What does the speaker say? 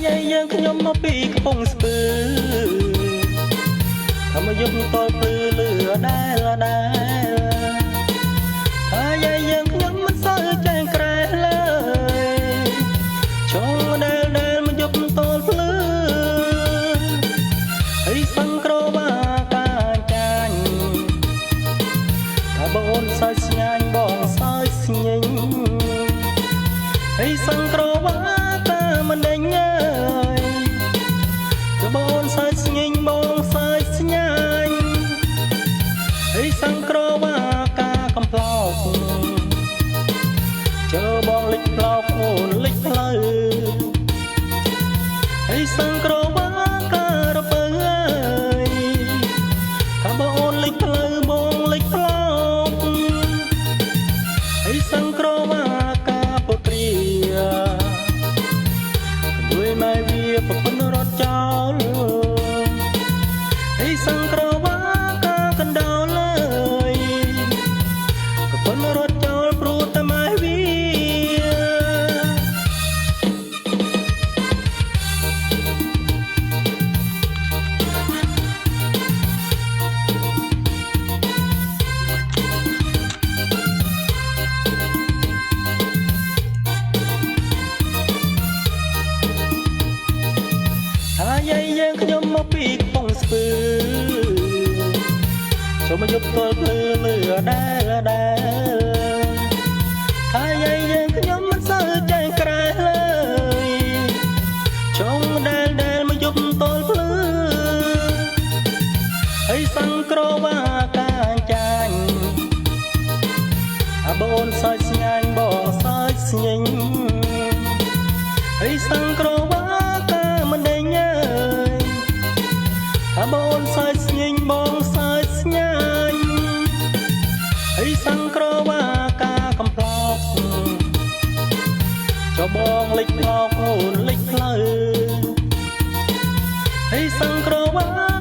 យាយយើងខ្ញុំមកពីកំពង់ស្ពឺធម្មយុទ្ធតលភ្លឺលឺដែលថាយាយយើងខ្ញុំមិនសូវចែងក្រែឡើយចង់ដែលមកយុទ្ធតលភ្លឺហើយសង្គ្រោះបាកាចាញ់ថាបងសើចស្ញាញ់បងសើចស្ញេញហើយសង្គ្រោះបាកាមិនដេញអើយក៏បងសើចស្ញេញបងសើចស្ញាញ់ហើយសង្គ្រោះបាកាកំប្លោកជើបងលិចផ្លោកអូនលិចផ្លូវហើយសង្គ្រោះបាការពើអើយថាបងលិចផ្លូវបងលិចផ្លោកហើយសង្គ្រោះបាការពុទ្រាด้วยไม้เวียปปนรถจอลให้สังเคราะห์ว่ากากันดาวเลยปปนรถจอลปรูดแต่ไม้เวียถ้าយាយយើងខ្ញុំមកពីកំពង់ស្ពឺចូលមកយប់ទល់ភ្លឺលឺដែលថាយាយយើងខ្ញុំមិនសូវចែងក្រែឡើយចង់ដែលមកយប់ទល់ភ្លឺហើយសង្គ្រោះបាកាចាញ់អាបងសើចស្ញាញ់បងសើចស្ញេញហើយសង្គ្រោះបាកាមិនដេញអើយថាបងសើចស្ញេញបងសើចស្ញាញ់ហើយសង្គ្រោះបាកាកំប្លោកចុះបងលិចផ្លោកអូនលិចផ្លូវហើយសង្គ្រោះបា